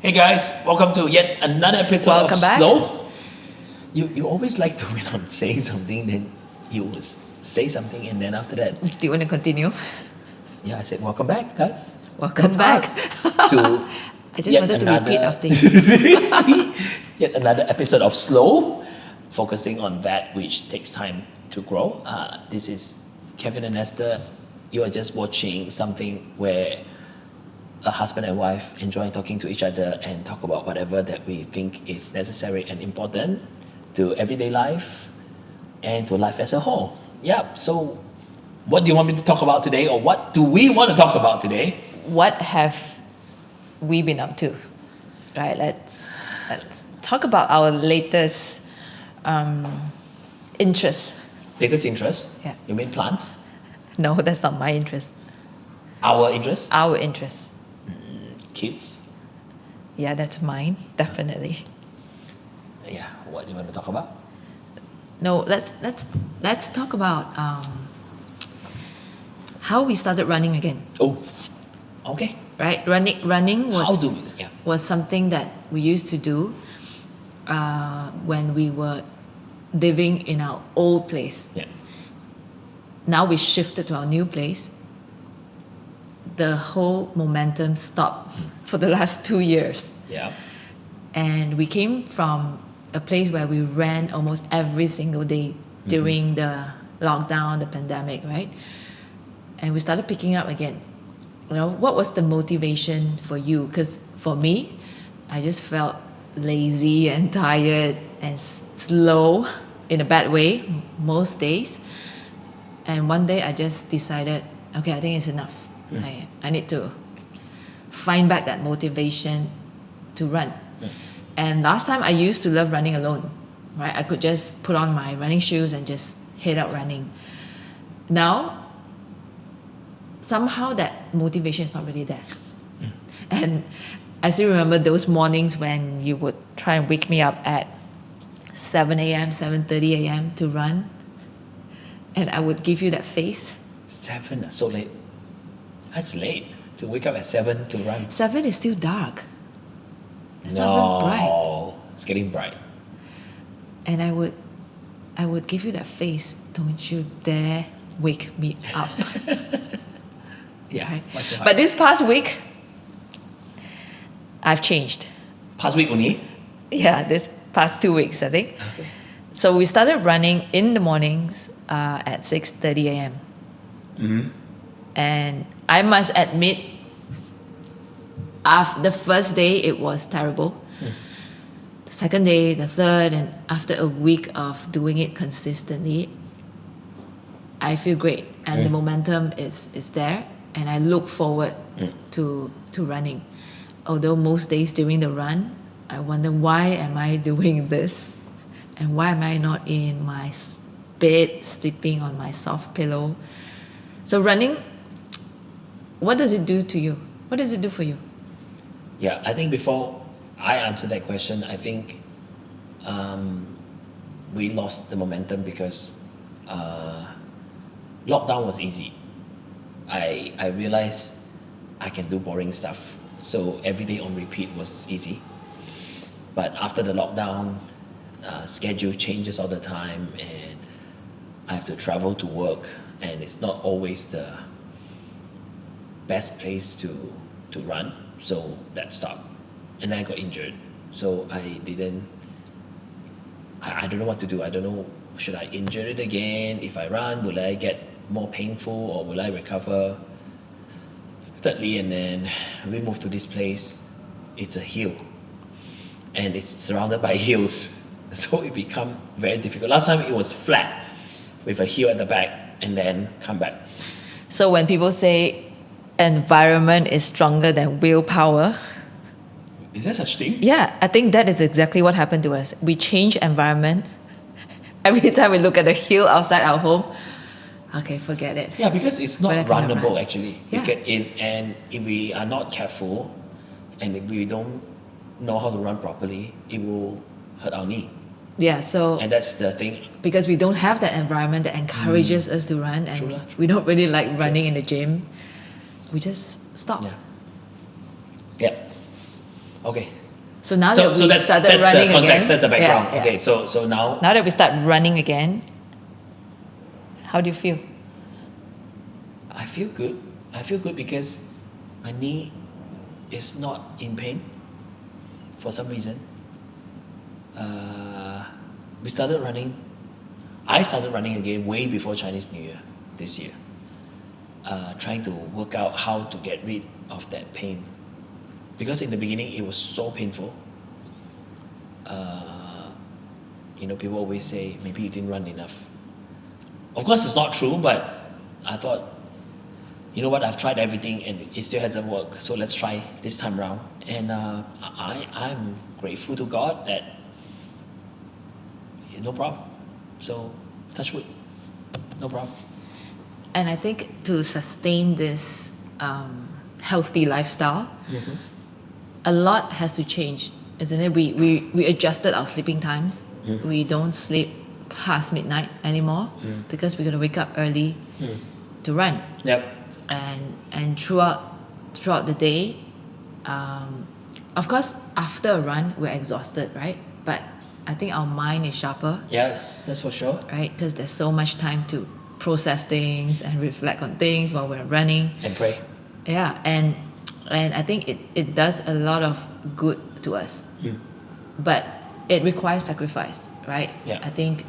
Hey guys, welcome to yet another episode Welcome of back. Slow. You always like to when I'm saying something, then you say something, and then after that, Do you want to continue? yeah, I said welcome back, guys. Welcome That's back. us to I just wanted to repeat after you. See, yet another episode of Slow, focusing on that which takes time to grow. This is Kevin and Esther. You are just watching something where a husband and wife enjoy talking to each other and talk about whatever that we think is necessary and important to everyday life and to life as a whole. Yeah, so what do you want me to talk about today, or what do we want to talk about today? What have we been up to? Right, let's talk about our latest interests. Latest interest? Yeah. You mean plants? No, that's not my interest. Our interest? Our interest. Kids? Yeah, that's mine, definitely. Yeah, what do you want to talk about? No, let's talk about how we started running again. Oh, okay. Right, running How was do we? Yeah. was something that we used to do when we were living in our old place. Yeah. Now we shifted to our new place. The whole momentum stopped for the last 2 years. Yeah. And we came from a place where we ran almost every single day during the lockdown, the pandemic, right? And we started picking up again. You know, what was the motivation for you? Because for me, I just felt lazy and tired and slow in a bad way most days. And one day I just decided, okay, I think it's enough. I need to find back that motivation to run. And last time I used to love running alone, right? I could just put on my running shoes and just head out running. Now, somehow that motivation is not really there. And I still remember those mornings when you would try and wake me up at 7 a.m., 7:30 a.m. to run. And I would give you that face. 7, so late. That's late to wake up at 7 to run. 7 is still dark. It's not even bright. No, it's getting bright. And I would give you that face. Don't you dare wake me up. Yeah. Right? What's your But this past week, I've changed. past week only? Yeah, this past 2 weeks, I think. Okay. So we started running in the mornings at 6:30 a.m. And I must admit, after the first day it was terrible. The second day, the third, and after a week of doing it consistently, I feel great, and the momentum is there, and I look forward to running. Although most days during the run, I wonder, why am I doing this, and why am I not in my bed sleeping on my soft pillow? So running, what does it do to you? What does it do for you? Yeah, I think before I answer that question, I think we lost the momentum because lockdown was easy. I realized I can do boring stuff. So every day on repeat was easy. But after the lockdown, schedule changes all the time, and I have to travel to work, and it's not always the best place to run. So that stopped. And then I got injured. So I don't know what to do. I don't know, should I injure it again? If I run, will I get more painful, or will I recover? Thirdly, and then we moved to this place. It's a hill, and it's surrounded by hills. So it become very difficult. Last time it was flat with a hill at the back, and then come back. So when people say environment is stronger than willpower, Is there such thing? yeah, I think that is exactly what happened to us. We change environment. Every time we look at the hill outside our home, okay, forget it. Yeah, because it's not But I cannot runnable run. actually. Yeah. You get in, and if we are not careful, and if we don't know how to run properly, it will hurt our knee. Yeah, so And that's the thing. because we don't have that environment that encourages us to run, and True lah, true. we don't really like running in the gym, we just stop. Yeah. Yeah. Okay. So now that we that's started running the context, again, that's the background. yeah. Okay, so now Now that we start running again, how do you feel? I feel good. I feel good because my knee is not in pain for some reason. We started running. I started running again way before Chinese New Year this year. Trying to work out how to get rid of that pain, because in the beginning it was so painful. People always say maybe you didn't run enough. Of course, it's not true, but I thought, you know what, I've tried everything and it still hasn't worked, so let's try this time around. And I'm grateful to God that no problem. So, touch wood, no problem. And I think to sustain this healthy lifestyle, a lot has to change, isn't it? We adjusted our sleeping times. We don't sleep past midnight anymore because we're going to wake up early to run. Yep. And throughout the day, of course, after a run, we're exhausted, right? But I think our mind is sharper, Yes, that's for sure. right? Because there's so much time to process things and reflect on things while we're running. And pray. Yeah, and I think it does a lot of good to us. But it requires sacrifice, right? Yeah. I think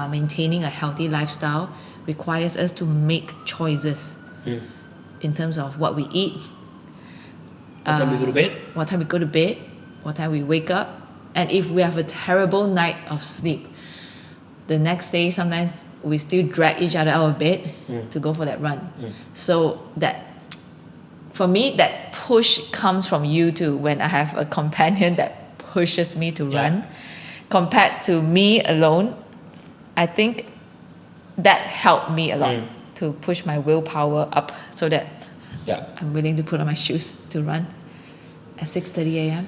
maintaining a healthy lifestyle requires us to make choices in terms of what we eat, What time we go to bed? what time we go to bed, what time we wake up, and if we have a terrible night of sleep, the next day sometimes we still drag each other out of bed to go for that run. So that, for me, that push comes from you too. When I have a companion that pushes me to run, compared to me alone, I think that helped me a lot to push my willpower up so that I'm willing to put on my shoes to run at 6:30 a.m.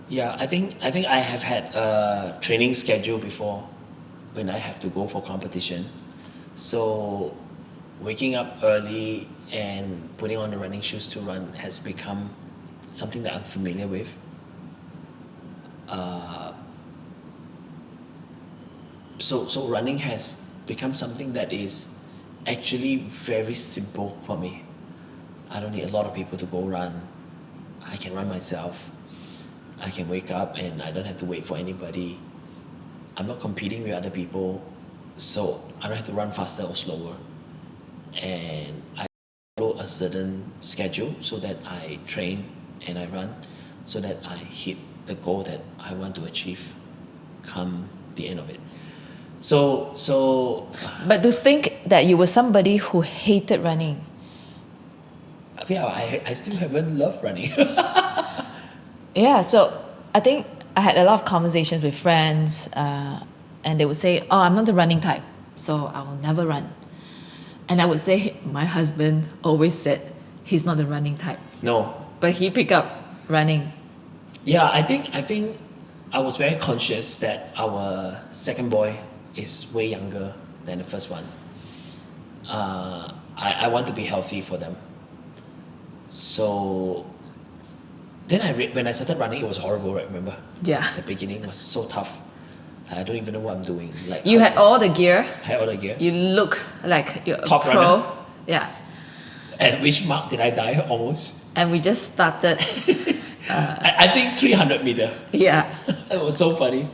Yeah, I think I have had a training schedule before when I have to go for competition. So waking up early and putting on the running shoes to run has become something that I'm familiar with. So running has become something that is actually very simple for me. I don't need a lot of people to go run. I can run myself. I can wake up and I don't have to wait for anybody. I'm not competing with other people, so I don't have to run faster or slower. And I follow a certain schedule so that I train and I run so that I hit the goal that I want to achieve come the end of it. So But to think that you were somebody who hated running. yeah, I still haven't loved running. Yeah, so I think I had a lot of conversations with friends, and they would say, "Oh, I'm not the running type, so I will never run." And I would say, my husband always said he's not the running type, No. but he picked up running. Yeah, I think I was very conscious that our second boy is way younger than the first one. I want to be healthy for them. So then when I started running, it was horrible, right? Remember? Yeah. The beginning was so tough. I don't even know what I'm doing. Like You had all the gear. I had all the gear. You look like you're a Top pro. runner. Yeah. At which mark did I die? Almost. And we just started. I think 300 meter. Yeah. It was so funny.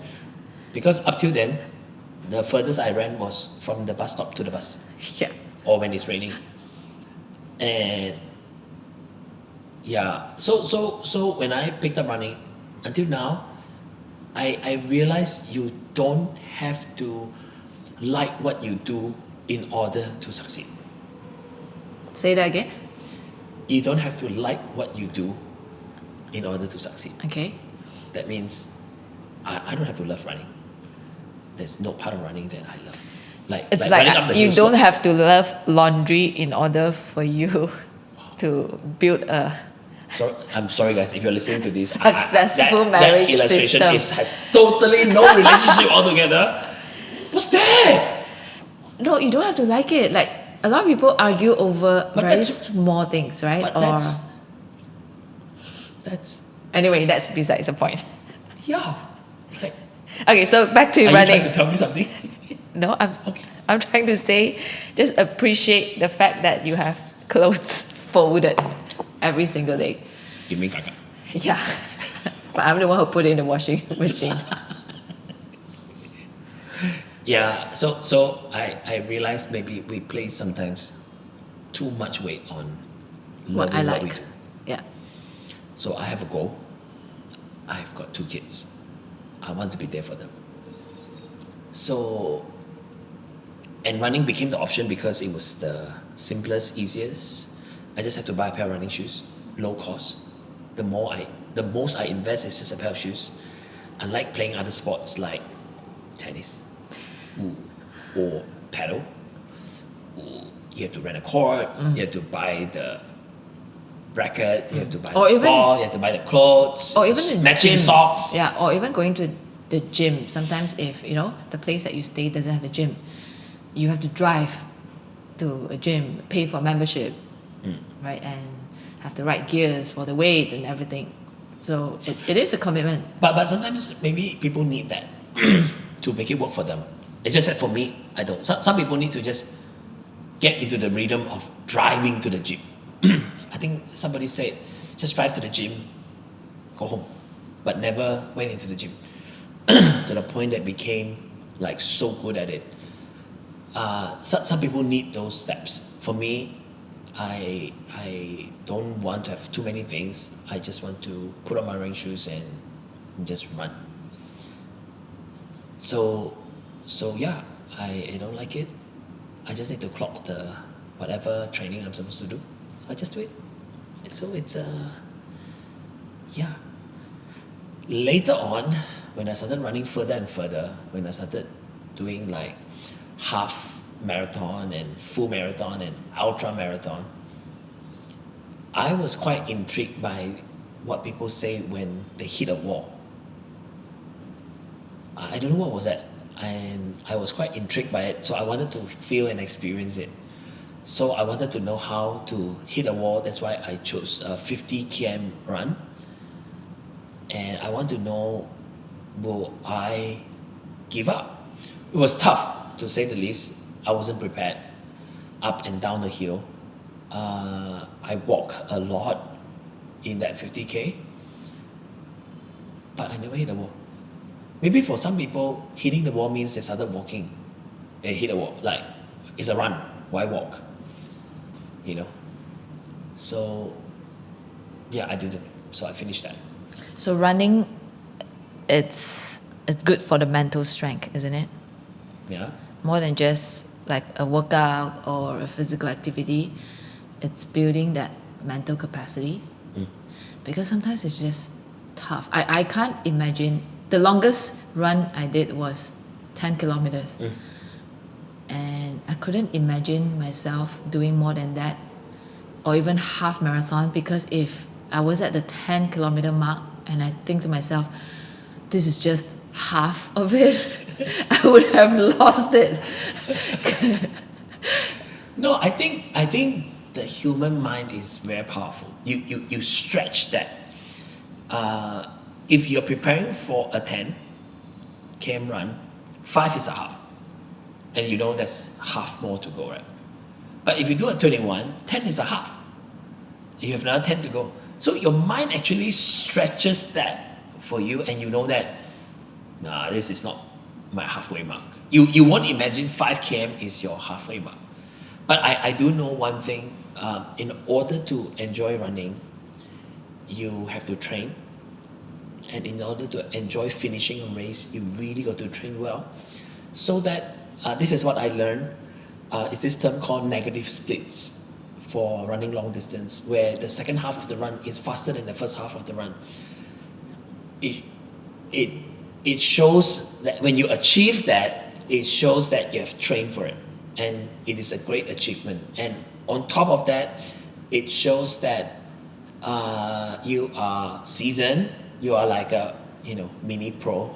Because up till then, the furthest I ran was from the bus stop to the bus. Yeah. Or when it's raining. And yeah, so when I picked up running, until now, I realized you don't have to like what you do in order to succeed. Say that again. You don't have to like what you do in order to succeed. Okay. That means I don't have to love running. There's no part of running that I love. It's running up like the you hill don't slope. have to love laundry in order for you to build a So I'm sorry, guys, if you're listening to this. Successful marriage that illustration system. has totally no relationship altogether. What's that? No, you don't have to like it. Like a lot of people argue over But very that's- small things, right? But Or that's Anyway, that's besides the point. Yeah. Like, Okay, so back to are you running. trying to tell me something? No, Okay. I'm trying to say, just appreciate the fact that you have clothes folded every single day. You mean kakak? Yeah, but I'm the one who put it in the washing machine. Yeah, so I realized maybe we place sometimes too much weight on What I loving what we like. do. Yeah. So I have a goal. I've got 2 kids. I want to be there for them. So, and running became the option because it was the simplest, easiest. I just have to buy a pair of running shoes, low cost. The most I invest is just a pair of shoes. Unlike playing other sports like tennis, or paddle, you have to rent a court, you have to buy the racket, you have to buy Or the even- ball, you have to buy the clothes, Or even in matching gym. socks. Yeah, or even going to the gym. Sometimes if, the place that you stay doesn't have a gym, you have to drive to a gym, pay for membership, right? And have the right gears for the weights and everything. So it is a commitment. But sometimes maybe people need that to make it work for them. It's just that for me, I don't. Some people need to just get into the rhythm of driving to the gym. I think somebody said, just drive to the gym, go home, but never went into the gym to the point that became like so good at it. Some people need those steps. For me, I don't want to have too many things. I just want to put on my running shoes and just run. So yeah, I don't like it. I just need to clock the whatever training I'm supposed to do. I just do it. Yeah. Later on, when I started running further and further, when I started doing like half marathon and full marathon and ultra marathon, I was quite intrigued by what people say when they hit a wall. I don't know what was that, and I was quite intrigued by it, so I wanted to feel and experience it. So I wanted to know how to hit a wall. That's why I chose a 50 km run, and I want to know, will I give up? It was tough, to say the least. I wasn't prepared. Up and down the hill. I walk a lot in that 50k, but I never hit the wall. Maybe for some people, hitting the wall means they started walking. They hit a wall, like it's a run. Why walk? So yeah, I didn't. So I finished that. So running, it's good for the mental strength, isn't it? Yeah. More than just like a workout or a physical activity, it's building that mental capacity. Because sometimes it's just tough. I can't imagine. The longest run I did was 10 kilometers. And I couldn't imagine myself doing more than that, or even half marathon, because if I was at the 10 kilometer mark and I think to myself, this is just half of it, I would have lost it. No, I think the human mind is very powerful. You stretch that. If you're preparing for a 10 km run, 5 is a half, and you know there's half more to go, right? But if you do a 21, 10 is a half. You have another 10 to go. So your mind actually stretches that for you, and you know that, nah, this is not my halfway mark. You won't imagine 5 km is your halfway mark. But I do know one thing. In order to enjoy running, you have to train. And in order to enjoy finishing a race, you really got to train well. So that, this is what I learned. It's this term called negative splits for running long distance, where the second half of the run is faster than the first half of the run. It shows that when you achieve that, it shows that you have trained for it. And it is a great achievement. And on top of that, it shows that you are seasoned. You are like a mini pro.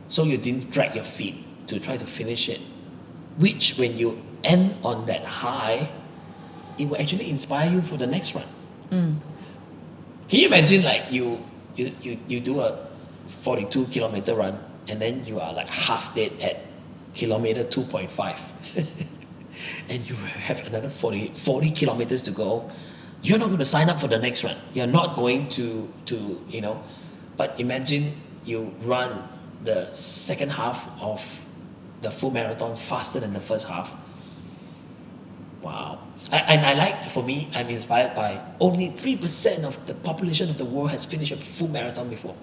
So you didn't drag your feet to try to finish it. Which, when you end on that high, it will actually inspire you for the next run. Can you imagine, like, you you do a 42-kilometer run, and then you are like half dead at kilometer 2.5, and you have another 40 kilometers to go. You're not going to sign up for the next run. You're not going to but imagine you run the second half of the full marathon faster than the first half. Wow. I like, for me, I'm inspired by only 3% of the population of the world has finished a full marathon before.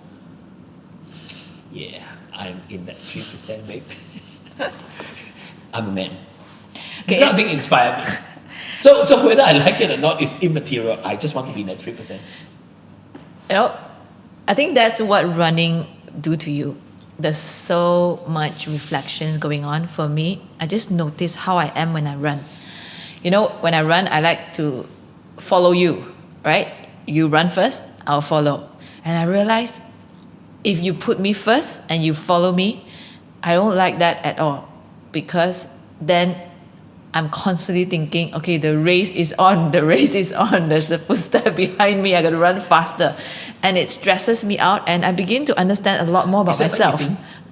Yeah, I'm in that 3%, babe. I'm a man. This kind of thing inspire me. So whether I like it or not is immaterial. I just want to be in that 3%. I think that's what running do to you. There's so much reflections going on for me. I just notice how I am when I run. When I run, I like to follow you, right? You run first, I'll follow. And I realize if you put me first and you follow me, I don't like that at all, because then I'm constantly thinking, okay, the race is on, there's a footstep behind me, I gotta run faster. And it stresses me out, and I begin to understand a lot more about myself.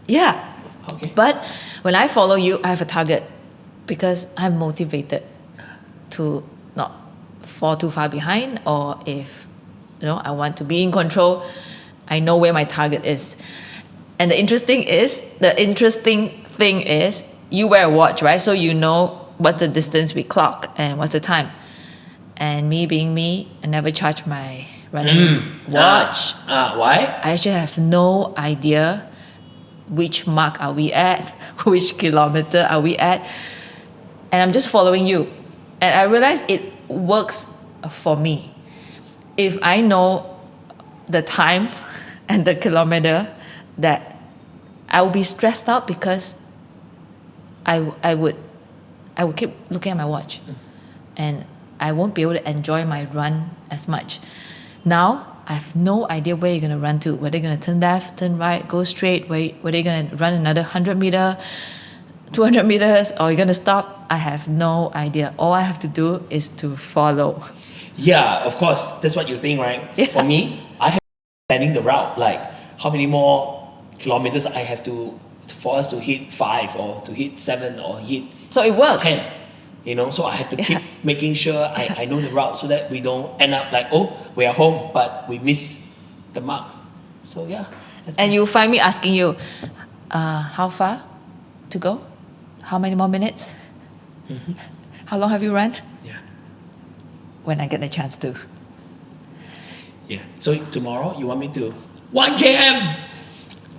Yeah. Okay. But when I follow you, I have a target, because I'm motivated to not fall too far behind, or if I want to be in control, I know where my target is. And the interesting thing is you wear a watch, right? So you know what's the distance we clock and what's the time. And me being me, I never charge my running watch. Why? I actually have no idea which mark are we at, which kilometer are we at, and I'm just following you. And I realize it works for me. If I know the time and the kilometer, that I will be stressed out, because I would keep looking at my watch, and I won't be able to enjoy my run as much. Now I have no idea where you're going to run to, whether you're going to turn left, turn right, go straight, whether you're going to run another 100 meter, 200 meters, or you're going to stop. I have no idea. All I have to do is to follow. Yeah, of course. That's what you think, right? Yeah. For me, I have planning the route, like how many more kilometers I have for us to hit 5 or to hit 7 or hit So it works. 10. So I have to keep making sure I know the route, so that we don't end up like, we are home, but we miss the mark. So yeah. And you'll find me asking you, how far to go? How many more minutes? Mm-hmm. How long have you run? Yeah. When I get the chance to. Yeah. So tomorrow you want me to 1 km,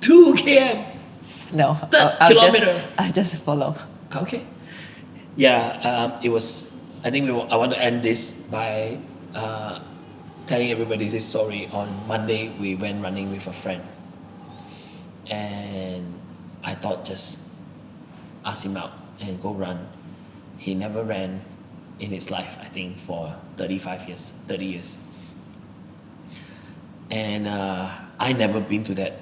2 km? No, I'll just follow. Okay. Yeah. It was. I think I want to end this by telling everybody this story. On Monday, we went running with a friend, and I thought just ask him out and go run. He never ran in his life, I think, for 30 years. And I never been to that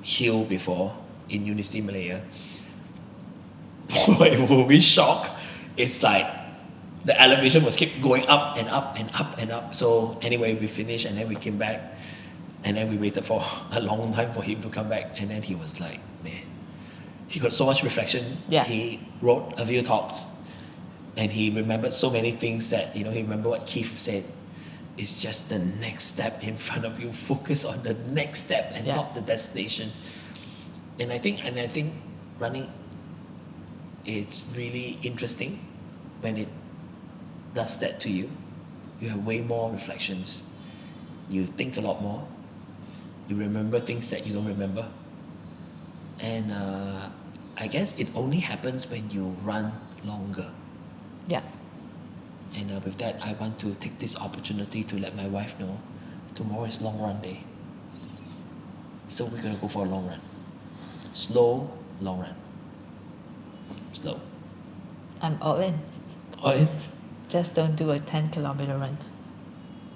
hill before in University Malaya. Boy, were we shocked. It's like the elevation was keep going up and up and up and up. So anyway, we finished, and then we came back, and then we waited for a long time for him to come back. And then he was like, man, he got so much reflection. Yeah. He wrote a few talks, and he remembered so many things that, he remembered what Keith said. It's just the next step in front of you. Focus on the next step and not the destination. And I think running, it's really interesting when it does that to you. You have way more reflections. You think a lot more. You remember things that you don't remember. And I guess it only happens when you run longer. Yeah. And with that, I want to take this opportunity to let my wife know tomorrow is long run day. So we're going to go for a long run. Slow, long run. Slow. I'm all in. All in? Just don't do a 10-kilometer run.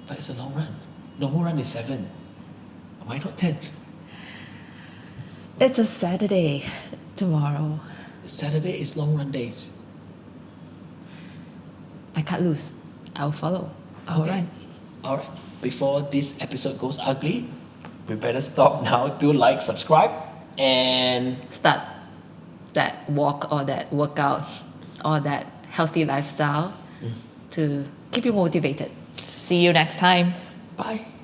But it's a long run. Normal run is 7. Why not 10? It's a Saturday tomorrow. Saturday is long run days. I can't lose. I'll follow. I'll run. All right. before this episode goes ugly, we better stop now. Do like, subscribe, and Start that walk or that workout or that healthy lifestyle to keep you motivated. See you next time. bye.